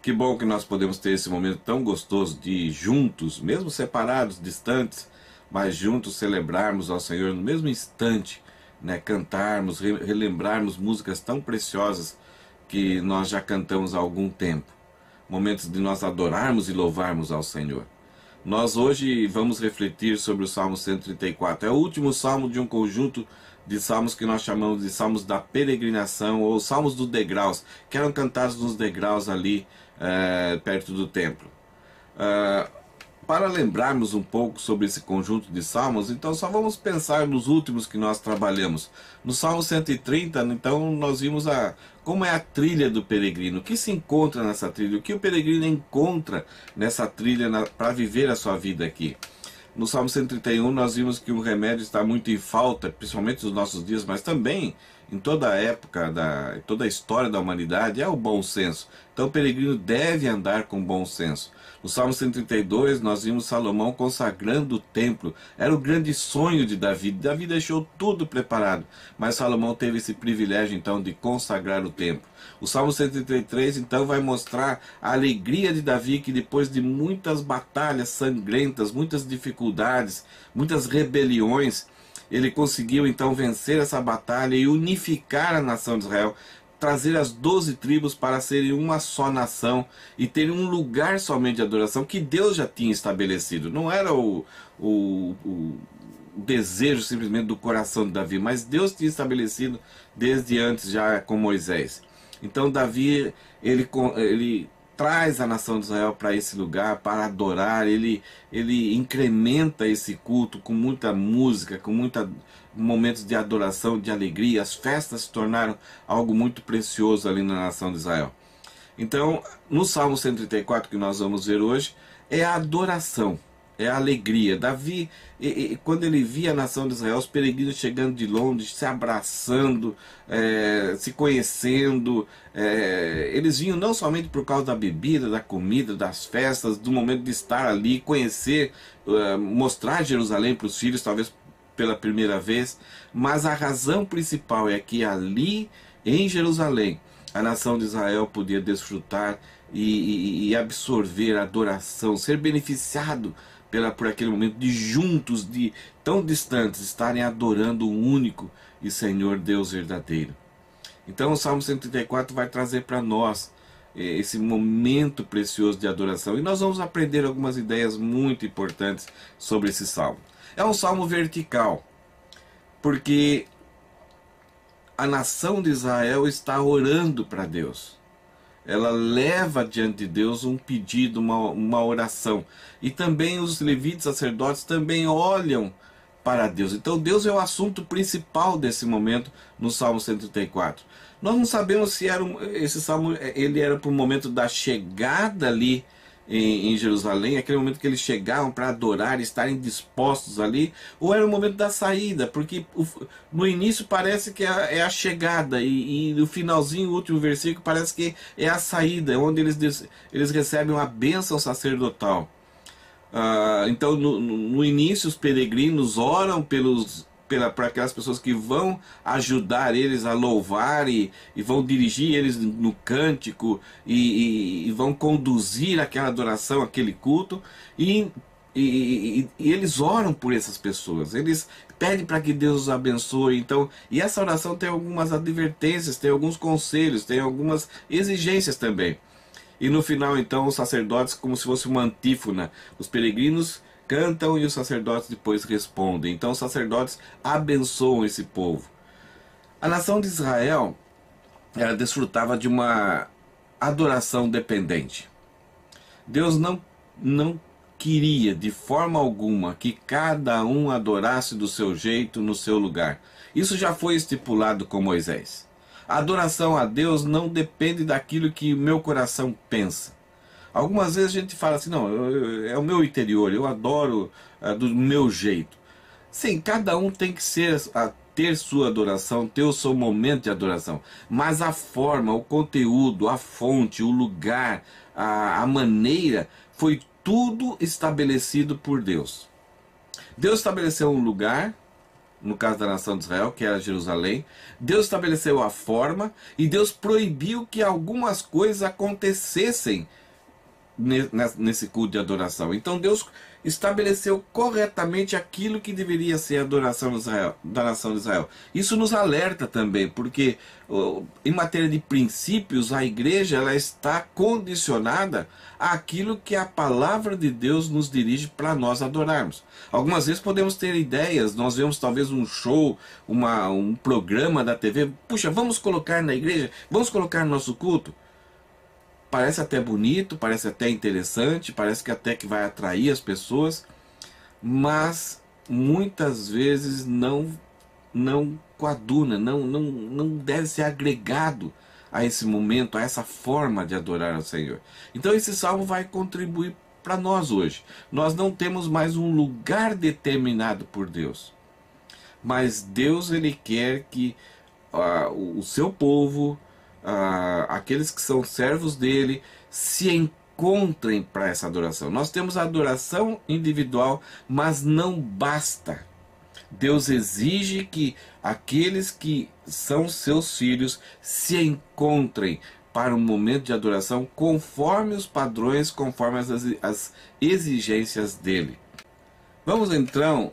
Que bom que nós podemos ter esse momento tão gostoso de juntos, mesmo separados, distantes, mas juntos celebrarmos ao Senhor no mesmo instante, né? Cantarmos, relembrarmos músicas tão preciosas que nós já cantamos há algum tempo. Momentos de nós adorarmos e louvarmos ao Senhor. Nós hoje vamos refletir sobre o Salmo 134. É o último salmo de um conjunto de salmos que nós chamamos de salmos da peregrinação, ou salmos dos degraus, que eram cantados nos degraus ali perto do templo. Para lembrarmos um pouco sobre esse conjunto de salmos, então só vamos pensar nos últimos que nós trabalhamos. No Salmo 130, então nós vimos como é a trilha do peregrino, o que se encontra nessa trilha, o que o peregrino encontra nessa trilha para viver a sua vida aqui. No Salmo 131 nós vimos que o remédio está muito em falta, principalmente nos nossos dias, mas também em toda a época, toda a história da humanidade, é o bom senso. Então o peregrino deve andar com bom senso. No Salmo 132 nós vimos Salomão consagrando o templo. Era o grande sonho de Davi. Davi deixou tudo preparado, mas Salomão teve esse privilégio então de consagrar o templo. O Salmo 133 então vai mostrar a alegria de Davi, que depois de muitas batalhas sangrentas, muitas dificuldades, muitas rebeliões, ele conseguiu então vencer essa batalha e unificar a nação de Israel, trazer as 12 tribos para serem uma só nação e terem um lugar somente de adoração que Deus já tinha estabelecido. Não era o desejo simplesmente do coração de Davi, mas Deus tinha estabelecido desde antes, já com Moisés. Então Davi, ele traz a nação de Israel para esse lugar, para adorar. Ele incrementa esse culto com muita música, com muitos momentos de adoração, de alegria. As festas se tornaram algo muito precioso ali na nação de Israel. Então, no Salmo 134 que nós vamos ver hoje, é a adoração, é a alegria. Davi, quando ele via a nação de Israel, os peregrinos chegando de longe, se abraçando, se conhecendo, eles vinham não somente por causa da bebida, da comida, das festas, do momento de estar ali, conhecer, mostrar Jerusalém para os filhos, talvez pela primeira vez, mas a razão principal é que ali em Jerusalém a nação de Israel podia desfrutar e absorver a adoração, ser beneficiado por aquele momento de juntos, de tão distantes, estarem adorando o único e Senhor Deus verdadeiro. Então o Salmo 134 vai trazer para nós esse momento precioso de adoração, e nós vamos aprender algumas ideias muito importantes sobre esse salmo. É um salmo vertical, porque a nação de Israel está orando para Deus. Ela leva diante de Deus um pedido, uma oração. E também os levitas, sacerdotes, também olham para Deus. Então Deus é o assunto principal desse momento no Salmo 134. Nós não sabemos se esse salmo ele era para o momento da chegada ali em Jerusalém, aquele momento que eles chegavam para adorar, estarem dispostos ali, ou era o momento da saída, porque no início parece que é a chegada, e no finalzinho, o último versículo, parece que é a saída, onde eles recebem uma bênção sacerdotal. Então no início os peregrinos oram para aquelas pessoas que vão ajudar eles a louvar e vão dirigir eles no cântico e vão conduzir aquela adoração, aquele culto, e eles oram por essas pessoas, eles pedem para que Deus os abençoe. Então, e essa oração tem algumas advertências, tem alguns conselhos, tem algumas exigências também. E no final então os sacerdotes, como se fosse uma antífona, os peregrinos cantam e os sacerdotes depois respondem. Então os sacerdotes abençoam esse povo. A nação de Israel, ela desfrutava de uma adoração dependente. Deus não queria de forma alguma que cada um adorasse do seu jeito, no seu lugar. Isso já foi estipulado com Moisés. A adoração a Deus não depende daquilo que o meu coração pensa. Algumas vezes a gente fala assim, não, é o meu interior, eu adoro do meu jeito. Sim, cada um tem que ter sua adoração, ter o seu momento de adoração. Mas a forma, o conteúdo, a fonte, o lugar, a maneira, foi tudo estabelecido por Deus. Deus estabeleceu um lugar, no caso da nação de Israel, que era Jerusalém. Deus estabeleceu a forma e Deus proibiu que algumas coisas acontecessem nesse culto de adoração. Então Deus estabeleceu corretamente aquilo que deveria ser a adoração de Israel, da nação de Israel. Isso nos alerta também, porque em matéria de princípios, a igreja ela está condicionada àquilo que a palavra de Deus nos dirige para nós adorarmos. Algumas vezes podemos ter ideias, nós vemos talvez um show, um programa da TV, puxa, vamos colocar na igreja, vamos colocar no nosso culto. Parece até bonito, parece até interessante, parece que até que vai atrair as pessoas, mas muitas vezes não coaduna, não deve ser agregado a esse momento, a essa forma de adorar ao Senhor. Então esse salmo vai contribuir para nós hoje. Nós não temos mais um lugar determinado por Deus, mas Deus ele quer que o seu povo, aqueles que são servos dele, se encontrem para essa adoração. Nós temos a adoração individual, mas não basta. Deus exige que aqueles que são seus filhos se encontrem para um momento de adoração conforme os padrões, conforme as exigências dele. Vamos então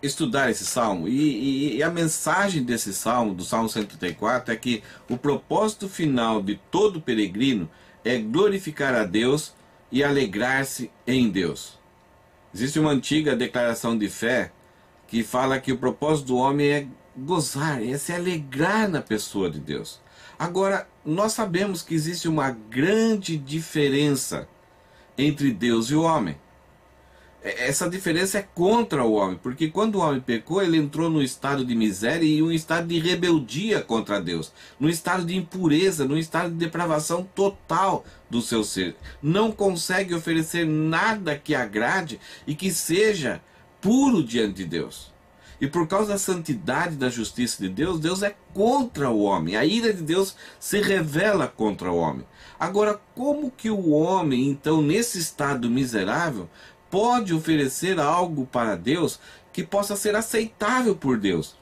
estudar esse salmo, e a mensagem desse salmo, do Salmo 134, é que o propósito final de todo peregrino é glorificar a Deus e alegrar-se em Deus. Existe uma antiga declaração de fé que fala que o propósito do homem é gozar, é se alegrar na pessoa de Deus. Agora, nós sabemos que existe uma grande diferença entre Deus e o homem. Essa diferença é contra o homem, porque quando o homem pecou, ele entrou num estado de miséria e um estado de rebeldia contra Deus, num estado de impureza, num estado de depravação total do seu ser. Não consegue oferecer nada que agrade e que seja puro diante de Deus. E por causa da santidade e da justiça de Deus, Deus é contra o homem. A ira de Deus se revela contra o homem. Agora, como que o homem, então, nesse estado miserável, pode oferecer algo para Deus que possa ser aceitável por Deus,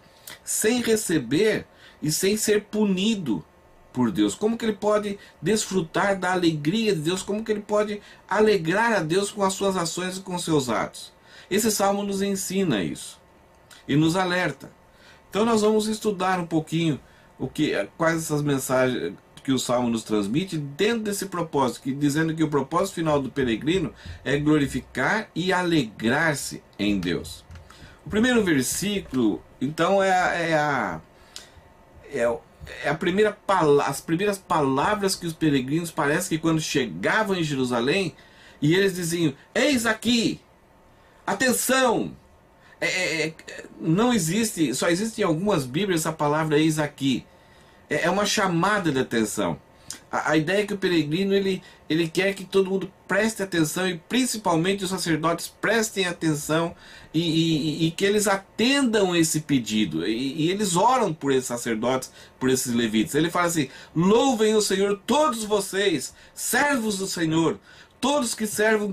sem receber e sem ser punido por Deus? Como que ele pode desfrutar da alegria de Deus? Como que ele pode alegrar a Deus com as suas ações e com seus atos? Esse salmo nos ensina isso e nos alerta. Então nós vamos estudar um pouquinho quais essas mensagens que o salmo nos transmite dentro desse propósito, dizendo que o propósito final do peregrino é glorificar e alegrar-se em Deus. O primeiro versículo, então, as primeiras palavras que os peregrinos, parece que quando chegavam em Jerusalém, e eles diziam: eis aqui, atenção. Não existe, só existe em algumas Bíblias essa palavra eis aqui. É uma chamada de atenção. A ideia é que o peregrino ele quer que todo mundo preste atenção, e principalmente os sacerdotes prestem atenção, e que eles atendam esse pedido. E eles oram por esses sacerdotes, por esses levitas. Ele fala assim: louvem o Senhor todos vocês, servos do Senhor, todos que servem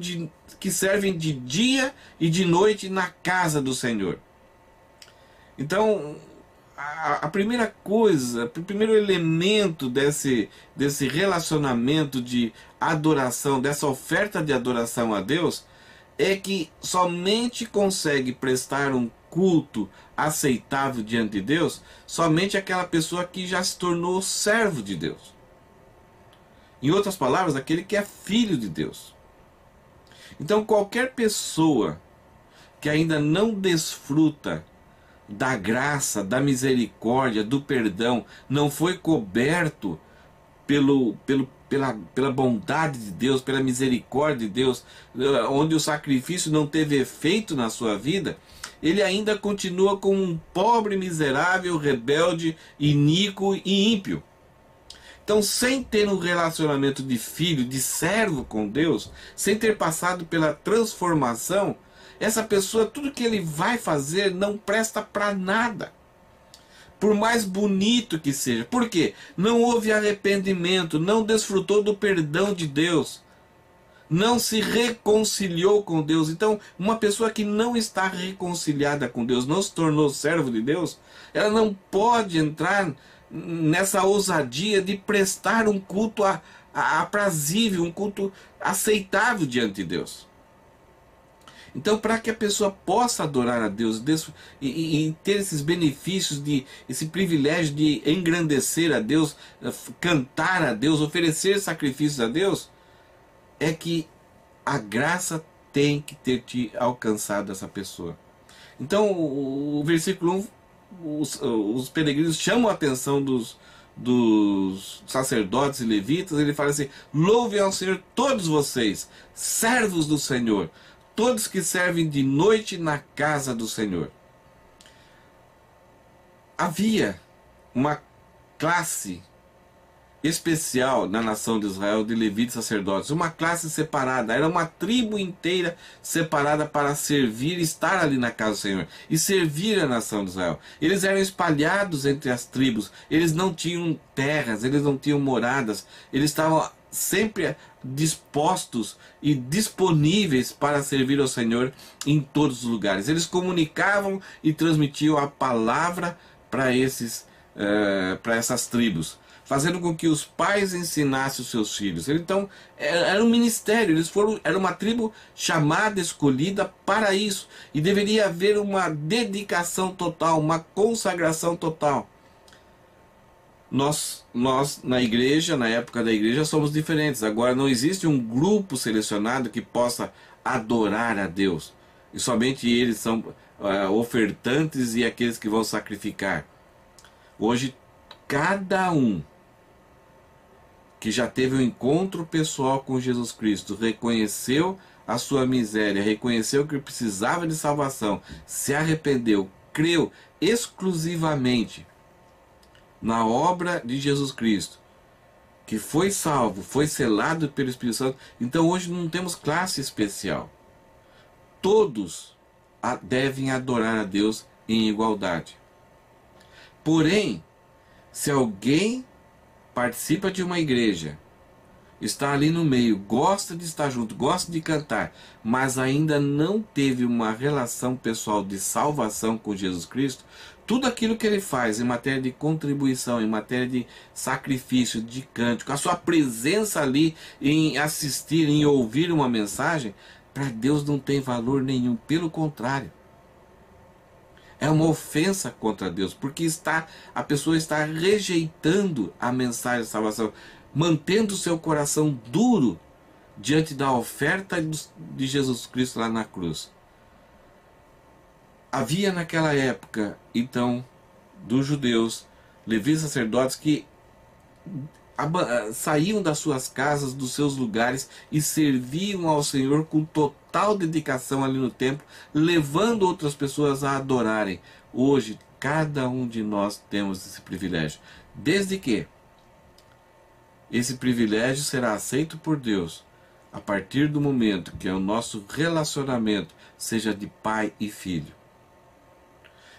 de dia e de noite na casa do Senhor. Então, a primeira coisa, o primeiro elemento desse relacionamento de adoração, dessa oferta de adoração a Deus, é que somente consegue prestar um culto aceitável diante de Deus somente aquela pessoa que já se tornou servo de Deus. Em outras palavras, aquele que é filho de Deus. Então, qualquer pessoa que ainda não desfruta da graça, da misericórdia, do perdão, não foi coberto pela bondade de Deus, pela misericórdia de Deus, onde o sacrifício não teve efeito na sua vida, ele ainda continua como um pobre, miserável, rebelde, iníquo e ímpio. Então, sem ter um relacionamento de filho, de servo com Deus, sem ter passado pela transformação, essa pessoa, tudo que ele vai fazer não presta para nada. Por mais bonito que seja. Por quê? Não houve arrependimento, não desfrutou do perdão de Deus. não se reconciliou com Deus. Então, uma pessoa que não está reconciliada com Deus, não se tornou servo de Deus, ela não pode entrar nessa ousadia de prestar um culto aprazível, um culto aceitável diante de Deus. Então, para que a pessoa possa adorar a Deus e ter esses benefícios, esse privilégio de engrandecer a Deus, cantar a Deus, oferecer sacrifícios a Deus, é que a graça tem que ter te alcançado essa pessoa. Então, o versículo 1, os peregrinos chamam a atenção dos sacerdotes e levitas. Ele fala assim: louvem ao Senhor todos vocês, servos do Senhor, todos que servem de noite na casa do Senhor. Havia uma classe especial na nação de Israel de levitas sacerdotes, uma classe separada, era uma tribo inteira separada para servir, estar ali na casa do Senhor e servir a nação de Israel. Eles eram espalhados entre as tribos, eles não tinham terras, eles não tinham moradas, eles estavam sempre dispostos e disponíveis para servir ao Senhor em todos os lugares. Eles comunicavam e transmitiam a palavra para essas tribos, fazendo com que os pais ensinassem os seus filhos. Então, era um ministério, era uma tribo chamada, escolhida para isso, e deveria haver uma dedicação total, uma consagração total. Nós na igreja, na época da igreja, somos diferentes. Agora não existe um grupo selecionado que possa adorar a Deus, e somente eles são ofertantes e aqueles que vão sacrificar. Hoje, cada um que já teve um encontro pessoal com Jesus Cristo, reconheceu a sua miséria, reconheceu que precisava de salvação, se arrependeu, creu exclusivamente na obra de Jesus Cristo, que foi salvo, foi selado pelo Espírito Santo. Então hoje não temos classe especial. Todos devem adorar a Deus em igualdade. Porém, se alguém participa de uma igreja, está ali no meio, gosta de estar junto, gosta de cantar, mas ainda não teve uma relação pessoal de salvação com Jesus Cristo, tudo aquilo que ele faz em matéria de contribuição, em matéria de sacrifício, de cântico, a sua presença ali em assistir, em ouvir uma mensagem, para Deus não tem valor nenhum. Pelo contrário, é uma ofensa contra Deus, porque a pessoa está rejeitando a mensagem de salvação, mantendo seu coração duro diante da oferta de Jesus Cristo lá na cruz. Havia naquela época, então, dos judeus, levitas sacerdotes que saíam das suas casas, dos seus lugares e serviam ao Senhor com total dedicação ali no templo, levando outras pessoas a adorarem. Hoje, cada um de nós temos esse privilégio, desde que esse privilégio será aceito por Deus a partir do momento que o nosso relacionamento seja de pai e filho.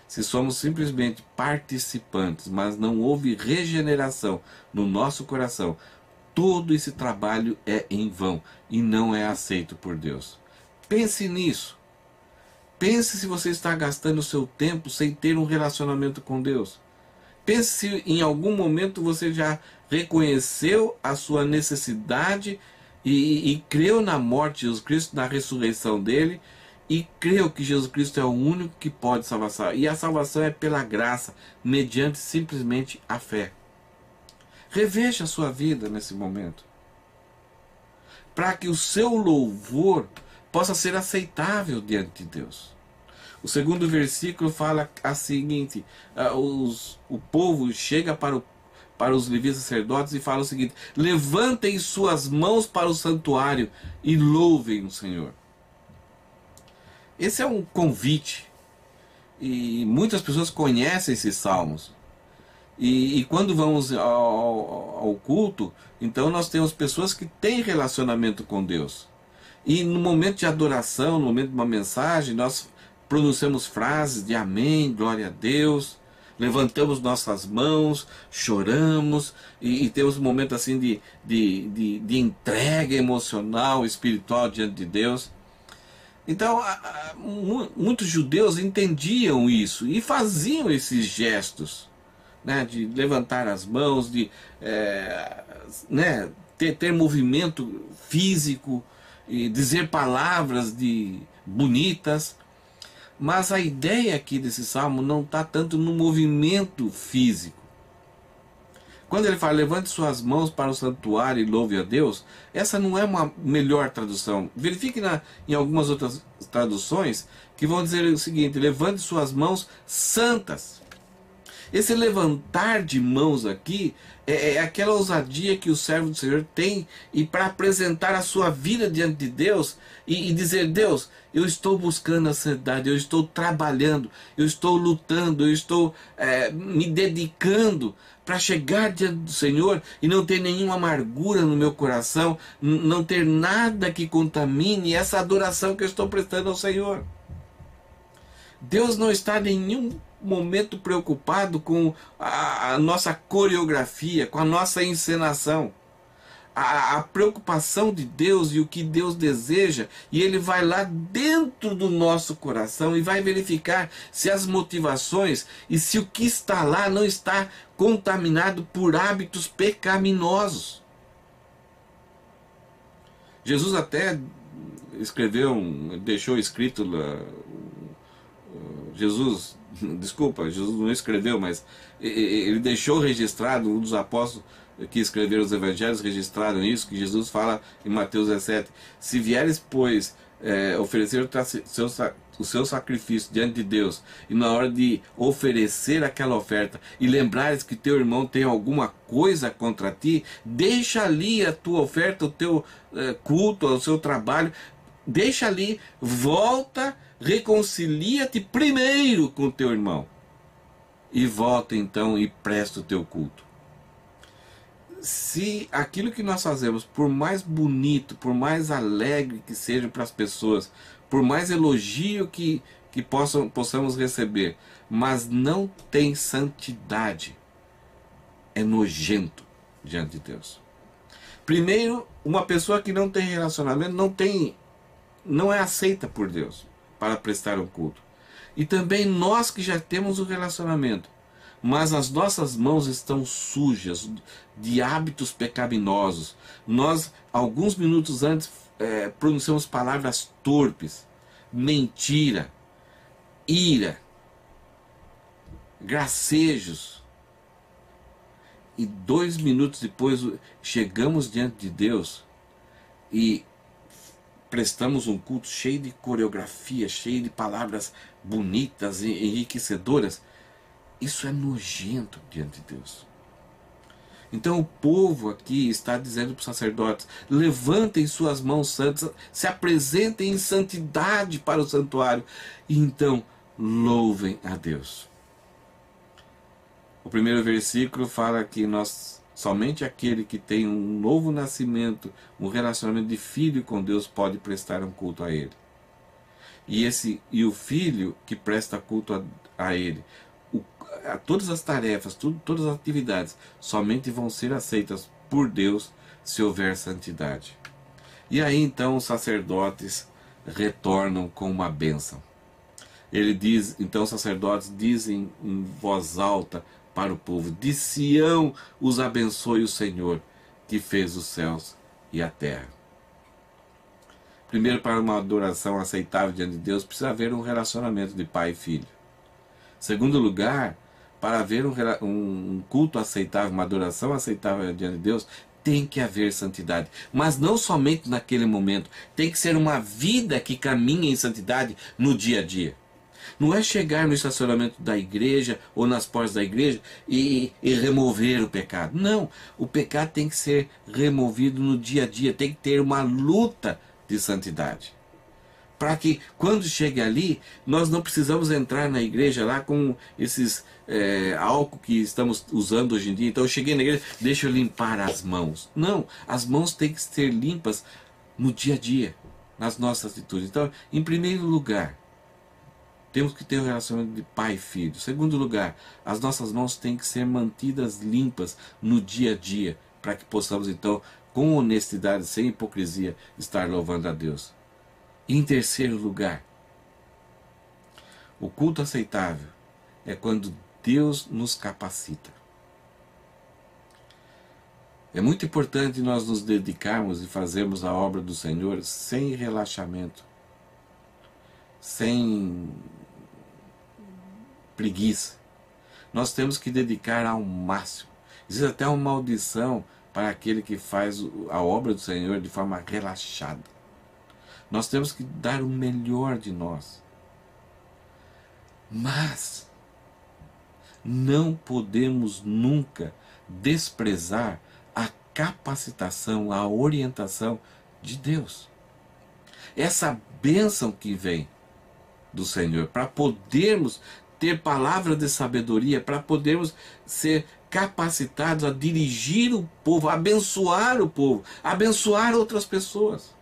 Se somos simplesmente participantes, mas não houve regeneração no nosso coração, todo esse trabalho é em vão e não é aceito por Deus. Pense nisso. Pense se você está gastando o seu tempo sem ter um relacionamento com Deus. Pense se em algum momento você já reconheceu a sua necessidade e creu na morte de Jesus Cristo, na ressurreição dele, e creu que Jesus Cristo é o único que pode salvar. E a salvação é pela graça, mediante simplesmente a fé. Reveja a sua vida nesse momento, para que o seu louvor possa ser aceitável diante de Deus. O segundo versículo fala a seguinte: o povo chega para os levitas sacerdotes e fala o seguinte: levantem suas mãos para o santuário e louvem o Senhor. Esse é um convite, e muitas pessoas conhecem esses salmos. E quando vamos ao culto, então nós temos pessoas que têm relacionamento com Deus. E no momento de adoração, no momento de uma mensagem, nós pronunciamos frases de amém, glória a Deus. levantamos nossas mãos, choramos e temos um momento assim de entrega emocional, espiritual diante de Deus. Então, muitos judeus entendiam isso e faziam esses gestos, né, de levantar as mãos, de ter movimento físico e dizer palavras bonitas. Mas a ideia aqui desse salmo não está tanto no movimento físico. Quando ele fala, levante suas mãos para o santuário e louve a Deus, essa não é uma melhor tradução. Verifique em algumas outras traduções que vão dizer o seguinte: levante suas mãos santas. Esse levantar de mãos aqui é aquela ousadia que o servo do Senhor tem e para apresentar a sua vida diante de Deus e dizer: Deus, eu estou buscando a santidade, eu estou trabalhando, eu estou lutando, eu estou me dedicando para chegar diante do Senhor e não ter nenhuma amargura no meu coração, não ter nada que contamine essa adoração que eu estou prestando ao Senhor. Deus não está em nenhum momento preocupado com a nossa coreografia, com a nossa encenação. A preocupação de Deus e o que Deus deseja, e Ele vai lá dentro do nosso coração e vai verificar se as motivações e se o que está lá não está contaminado por hábitos pecaminosos. Jesus até deixou escrito Jesus não escreveu, mas ele deixou registrado, um dos apóstolos que escreveram os evangelhos registraram isso, que Jesus fala em Mateus 17: se vieres, pois, oferecer o seu sacrifício diante de Deus, e na hora de oferecer aquela oferta, e lembrares que teu irmão tem alguma coisa contra ti, deixa ali a tua oferta, o teu culto, o seu trabalho, deixa ali, volta, reconcilia-te primeiro com teu irmão, e volta então e presta o teu culto. Se aquilo que nós fazemos, por mais bonito, por mais alegre que seja para as pessoas, por mais elogio que possamos receber, mas não tem santidade, é nojento diante de Deus. Primeiro, uma pessoa que não tem relacionamento não é aceita por Deus para prestar um culto. E também nós que já temos o relacionamento, mas as nossas mãos estão sujas de hábitos pecaminosos. Nós, alguns minutos antes, pronunciamos palavras torpes, mentira, ira, gracejos. E 2 minutos depois chegamos diante de Deus e prestamos um culto cheio de coreografia, cheio de palavras bonitas e enriquecedoras. Isso é nojento diante de Deus. Então o povo aqui está dizendo para os sacerdotes: levantem suas mãos santas, se apresentem em santidade para o santuário, e então louvem a Deus. O primeiro versículo fala que somente aquele que tem um novo nascimento, um relacionamento de filho com Deus, pode prestar um culto a Ele. E o filho que presta culto a Ele, todas as tarefas, todas as atividades somente vão ser aceitas por Deus se houver santidade. E aí então os sacerdotes retornam com uma bênção. Então os sacerdotes dizem em voz alta para o povo: de Sião os abençoe o Senhor, que fez os céus e a terra. Primeiro, para uma adoração aceitável diante de Deus, precisa haver um relacionamento de pai e filho. Segundo lugar, para haver um culto aceitável, uma adoração aceitável diante de Deus, tem que haver santidade. Mas não somente naquele momento. Tem que ser uma vida que caminha em santidade no dia a dia. Não é chegar no estacionamento da igreja ou nas portas da igreja e remover o pecado. Não, o pecado tem que ser removido no dia a dia. Tem que ter uma luta de santidade. Para que quando chegue ali, nós não precisamos entrar na igreja lá com esses álcool que estamos usando hoje em dia. Então eu cheguei na igreja, deixa eu limpar as mãos. Não, as mãos têm que ser limpas no dia a dia, nas nossas atitudes. Então, em primeiro lugar, Temos que ter um relacionamento de pai e filho. Segundo lugar, as nossas mãos têm que ser mantidas limpas no dia a dia, para que possamos então, com honestidade, sem hipocrisia, estar louvando a Deus. E em terceiro lugar, o culto aceitável é quando Deus nos capacita. É muito importante nós nos dedicarmos e fazermos a obra do Senhor sem relaxamento, sem preguiça. Nós temos que dedicar ao máximo. Existe até uma maldição para aquele que faz a obra do Senhor de forma relaxada. Nós temos que dar o melhor de nós. Mas não podemos nunca desprezar a capacitação, a orientação de Deus. Essa bênção que vem do Senhor, para podermos ter palavra de sabedoria, para podermos ser capacitados a dirigir o povo, abençoar o povo, abençoar outras pessoas.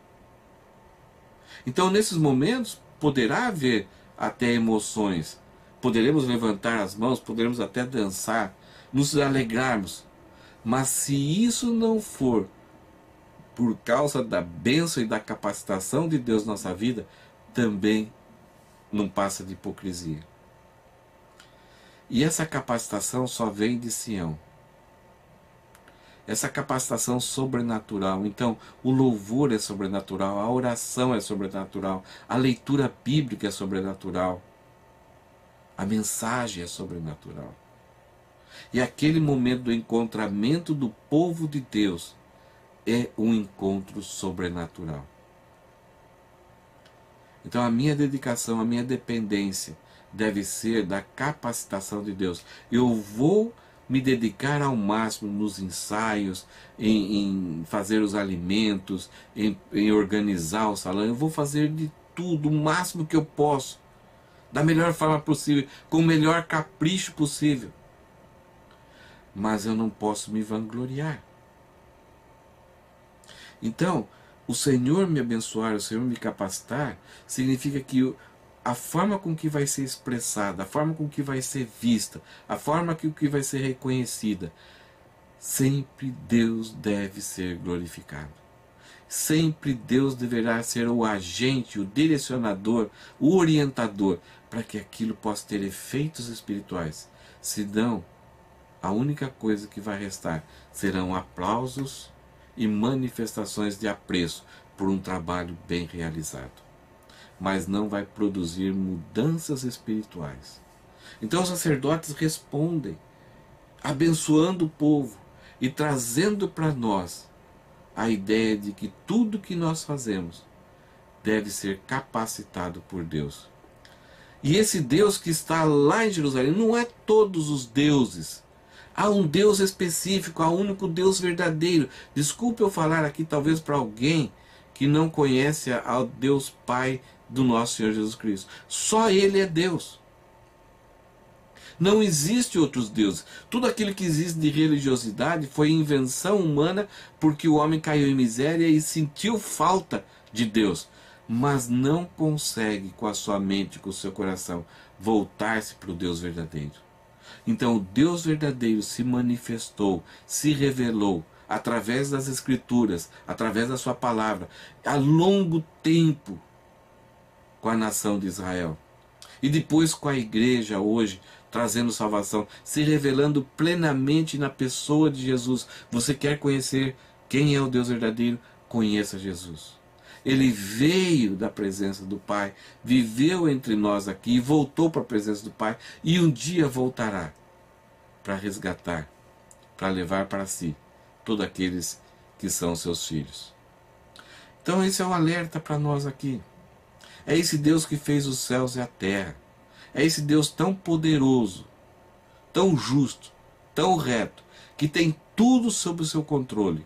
Então, nesses momentos, poderá haver até emoções, poderemos levantar as mãos, poderemos até dançar, nos alegrarmos, mas se isso não for por causa da bênção e da capacitação de Deus na nossa vida, também não passa de hipocrisia. E essa capacitação só vem de Sião. Essa capacitação sobrenatural. Então, o louvor é sobrenatural, a oração é sobrenatural, a leitura bíblica é sobrenatural, a mensagem é sobrenatural. E aquele momento do encontramento do povo de Deus é um encontro sobrenatural. Então a minha dedicação, a minha dependência deve ser da capacitação de Deus. Eu vou me dedicar ao máximo nos ensaios, em fazer os alimentos, em organizar o salão. Eu vou fazer de tudo, o máximo que eu posso, da melhor forma possível, com o melhor capricho possível. Mas eu não posso me vangloriar. Então, o Senhor me abençoar, o Senhor me capacitar, significa que a forma com que vai ser expressada, a forma com que vai ser vista, a forma com que vai ser reconhecida, sempre Deus deve ser glorificado. Sempre Deus deverá ser o agente, o direcionador, o orientador, para que aquilo possa ter efeitos espirituais. Senão, a única coisa que vai restar serão aplausos e manifestações de apreço por um trabalho bem realizado. Mas não vai produzir mudanças espirituais. Então os sacerdotes respondem, abençoando o povo e trazendo para nós a ideia de que tudo que nós fazemos deve ser capacitado por Deus. E esse Deus que está lá em Jerusalém não é todos os deuses. Há um Deus específico, há um único Deus verdadeiro. Desculpe eu falar aqui talvez para alguém que não conhece ao Deus Pai do nosso Senhor Jesus Cristo. Só Ele é Deus. Não existe outros deuses. Tudo aquilo que existe de religiosidade foi invenção humana porque o homem caiu em miséria e sentiu falta de Deus. Mas não consegue com a sua mente, com o seu coração, voltar-se para o Deus verdadeiro. Então o Deus verdadeiro se manifestou, se revelou através das Escrituras, através da sua palavra, há longo tempo com a nação de Israel. E depois com a igreja hoje, trazendo salvação, se revelando plenamente na pessoa de Jesus. Você quer conhecer quem é o Deus verdadeiro? Conheça Jesus. Ele veio da presença do Pai, viveu entre nós aqui, voltou para a presença do Pai e um dia voltará para resgatar, para levar para si todos aqueles que são seus filhos. Então esse é um alerta para nós aqui. É esse Deus que fez os céus e a terra. É esse Deus tão poderoso, tão justo, tão reto, que tem tudo sob o seu controle,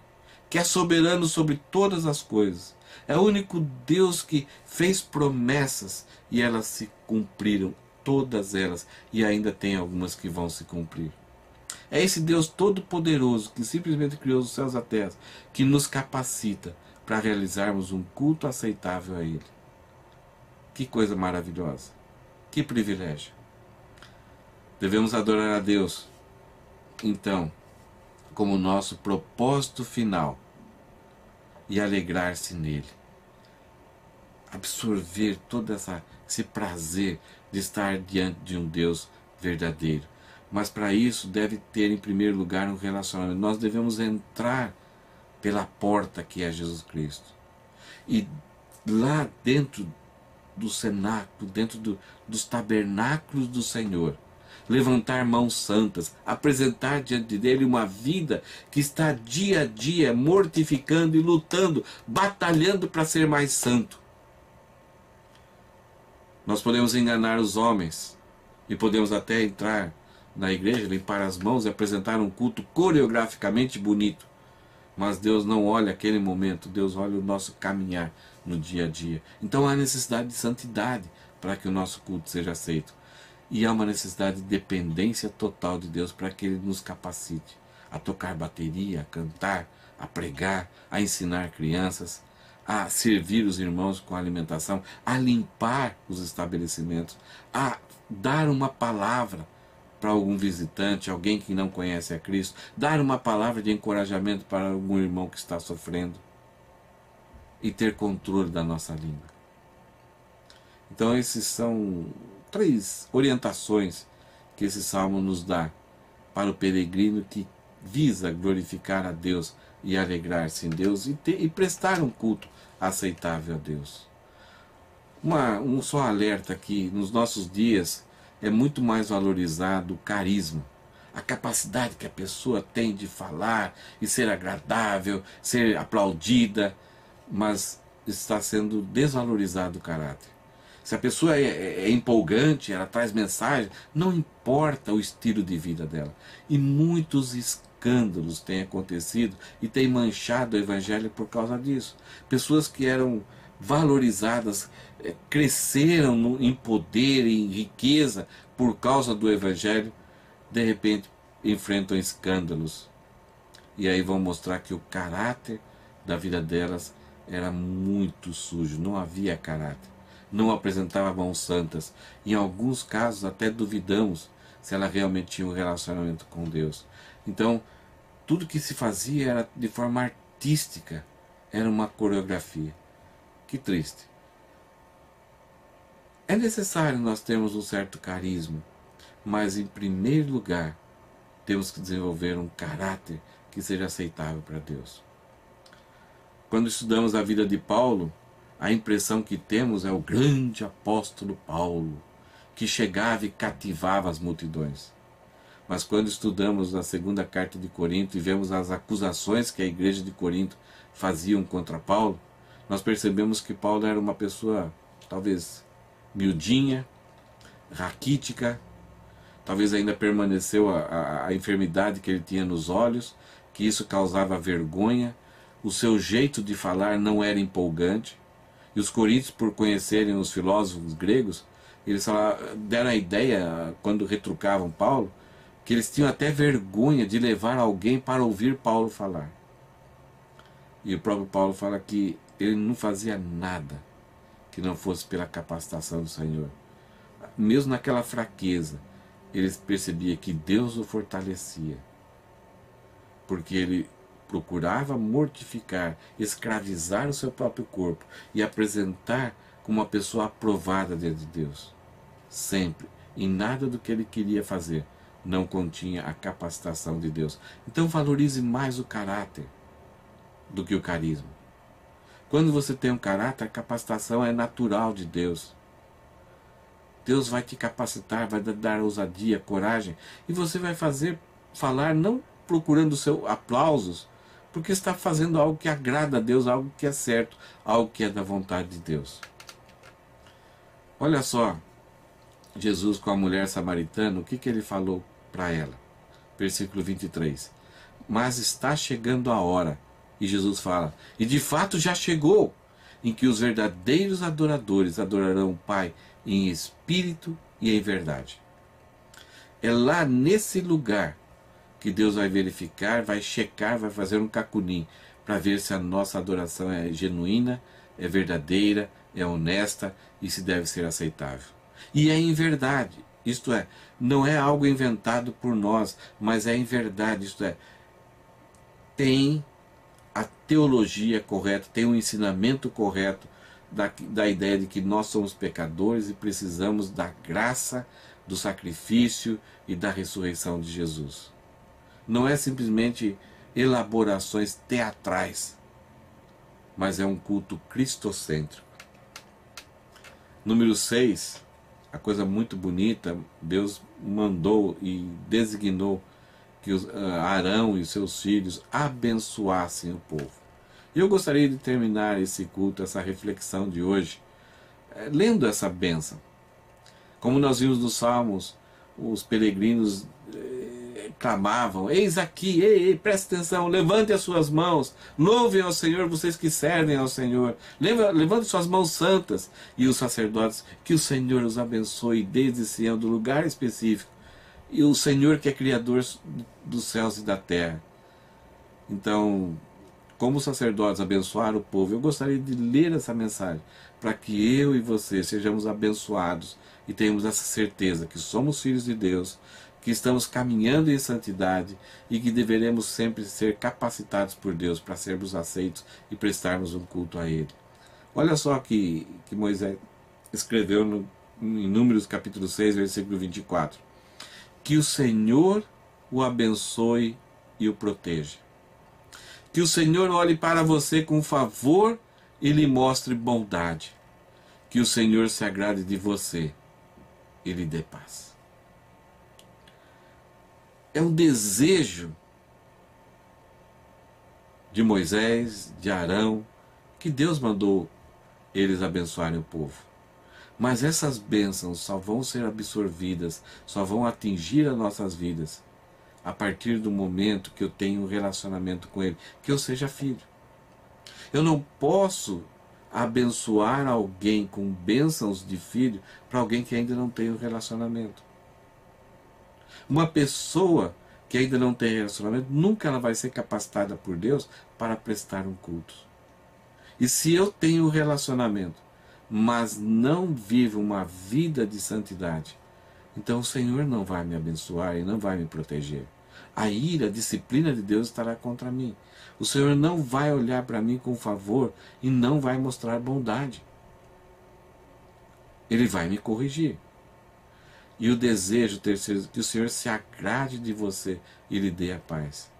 que é soberano sobre todas as coisas. É o único Deus que fez promessas e elas se cumpriram, todas elas, e ainda tem algumas que vão se cumprir. É esse Deus todo-poderoso que simplesmente criou os céus e a terra, que nos capacita para realizarmos um culto aceitável a Ele. Que coisa maravilhosa! Que privilégio! Devemos adorar a Deus, então, como nosso propósito final e alegrar-se nele. Absorver todo esse prazer de estar diante de um Deus verdadeiro. Mas para isso deve ter em primeiro lugar um relacionamento. Nós devemos entrar pela porta que é Jesus Cristo. E lá dentro do cenáculo, dentro dos tabernáculos do Senhor, levantar mãos santas, apresentar diante dele uma vida que está dia a dia mortificando e lutando, batalhando para ser mais santo. Nós podemos enganar os homens e podemos até entrar na igreja, limpar as mãos e apresentar um culto coreograficamente bonito. Mas Deus não olha aquele momento, Deus olha o nosso caminhar no dia a dia. Então há necessidade de santidade para que o nosso culto seja aceito. E há uma necessidade de dependência total de Deus para que Ele nos capacite a tocar bateria, a cantar, a pregar, a ensinar crianças, a servir os irmãos com alimentação, a limpar os estabelecimentos, a dar uma palavra para algum visitante, alguém que não conhece a Cristo, dar uma palavra de encorajamento para algum irmão que está sofrendo e ter controle da nossa língua. Então esses são 3 orientações que esse salmo nos dá para o peregrino que visa glorificar a Deus e alegrar-se em Deus e prestar um culto aceitável a Deus. Um só alerta aqui, nos nossos dias é muito mais valorizado o carisma, a capacidade que a pessoa tem de falar e ser agradável, ser aplaudida, mas está sendo desvalorizado o caráter. Se a pessoa é empolgante, ela traz mensagem, não importa o estilo de vida dela. E muitos escândalos têm acontecido e têm manchado o evangelho por causa disso. Pessoas que eram valorizadas, cresceram em poder e em riqueza por causa do evangelho, de repente enfrentam escândalos. E aí vão mostrar que o caráter da vida delas era muito sujo, não havia caráter. Não apresentava mãos santas. Em alguns casos até duvidamos se ela realmente tinha um relacionamento com Deus. Então, tudo que se fazia era de forma artística, era uma coreografia. Que triste. É necessário nós termos um certo carisma, mas em primeiro lugar temos que desenvolver um caráter que seja aceitável para Deus. Quando estudamos a vida de Paulo, a impressão que temos é o grande apóstolo Paulo, que chegava e cativava as multidões. Mas quando estudamos a segunda carta de Corinto e vemos as acusações que a igreja de Corinto faziam contra Paulo, nós percebemos que Paulo era uma pessoa, talvez, miudinha, raquítica, talvez ainda permaneceu a enfermidade que ele tinha nos olhos, que isso causava vergonha, o seu jeito de falar não era empolgante. E os coríntios, por conhecerem os filósofos gregos, eles deram a ideia, quando retrucavam Paulo, que eles tinham até vergonha de levar alguém para ouvir Paulo falar. E o próprio Paulo fala que ele não fazia nada que não fosse pela capacitação do Senhor. Mesmo naquela fraqueza, ele percebia que Deus o fortalecia, porque ele procurava mortificar, escravizar o seu próprio corpo e apresentar como uma pessoa aprovada diante de Deus. Sempre, em nada do que ele queria fazer, não continha a capacitação de Deus. Então valorize mais o caráter do que o carisma. Quando você tem um caráter, a capacitação é natural de Deus. Deus vai te capacitar, vai dar ousadia, coragem, e você vai falar não procurando seus aplausos, porque está fazendo algo que agrada a Deus, algo que é certo, algo que é da vontade de Deus. Olha só, Jesus com a mulher samaritana, o que ele falou para ela? Versículo 23. Mas está chegando a hora, e Jesus fala, e de fato já chegou, em que os verdadeiros adoradores adorarão o Pai em espírito e em verdade. É lá nesse lugar que Deus vai verificar, vai checar, vai fazer um cacunim para ver se a nossa adoração é genuína, é verdadeira, é honesta e se deve ser aceitável. E é em verdade, isto é, não é algo inventado por nós, mas é em verdade, isto é, tem a teologia correta, tem o ensinamento correto da ideia de que nós somos pecadores e precisamos da graça, do sacrifício e da ressurreição de Jesus. Não é simplesmente elaborações teatrais, mas é um culto cristocêntrico. Número 6, a coisa muito bonita, Deus mandou e designou que Arão e seus filhos abençoassem o povo. E eu gostaria de terminar esse culto, essa reflexão de hoje, lendo essa bênção. Como nós vimos nos Salmos, os peregrinos clamavam: eis aqui, ei, preste atenção, levante as suas mãos, louvem ao Senhor, vocês que servem ao Senhor, levante suas mãos santas. E os sacerdotes: que o Senhor os abençoe desde Sião, do lugar específico, e o Senhor que é Criador dos céus e da terra. Então, como os sacerdotes abençoaram o povo, eu gostaria de ler essa mensagem, para que eu e você sejamos abençoados e tenhamos essa certeza que somos filhos de Deus, que estamos caminhando em santidade e que deveremos sempre ser capacitados por Deus para sermos aceitos e prestarmos um culto a Ele. Olha só que Moisés escreveu em Números capítulo 6, versículo 24. Que o Senhor o abençoe e o proteja. Que o Senhor olhe para você com favor e lhe mostre bondade. Que o Senhor se agrade de você e lhe dê paz. É um desejo de Moisés, de Arão, que Deus mandou eles abençoarem o povo. Mas essas bênçãos só vão ser absorvidas, só vão atingir as nossas vidas a partir do momento que eu tenho um relacionamento com Ele, que eu seja filho. Eu não posso abençoar alguém com bênçãos de filho para alguém que ainda não tem um relacionamento. Uma pessoa que ainda não tem relacionamento, nunca ela vai ser capacitada por Deus para prestar um culto. E se eu tenho um relacionamento, mas não vivo uma vida de santidade, então o Senhor não vai me abençoar e não vai me proteger. A ira, a disciplina de Deus estará contra mim. O Senhor não vai olhar para mim com favor e não vai mostrar bondade. Ele vai me corrigir. E o desejo terceiro, que o Senhor se agrade de você e lhe dê a paz.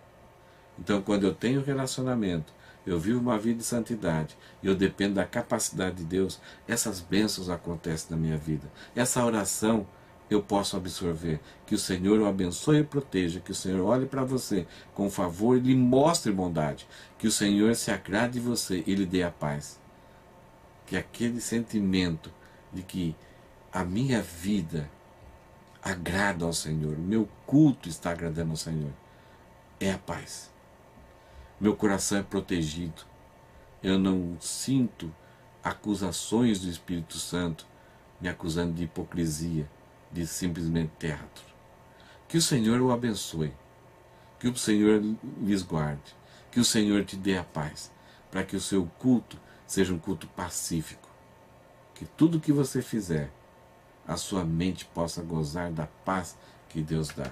Então, quando eu tenho relacionamento, eu vivo uma vida de santidade e eu dependo da capacidade de Deus, essas bênçãos acontecem na minha vida. Essa oração eu posso absorver. Que o Senhor o abençoe e proteja, que o Senhor olhe para você com favor e lhe mostre bondade, que o Senhor se agrade de você e lhe dê a paz. Que aquele sentimento de que a minha vida agrada ao Senhor, meu culto está agradando ao Senhor, é a paz. Meu coração é protegido. Eu não sinto acusações do Espírito Santo me acusando de hipocrisia, de simplesmente teatro. Que o Senhor o abençoe, que o Senhor lhes guarde, que o Senhor te dê a paz, para que o seu culto seja um culto pacífico, que tudo que você fizer, a sua mente possa gozar da paz que Deus dá.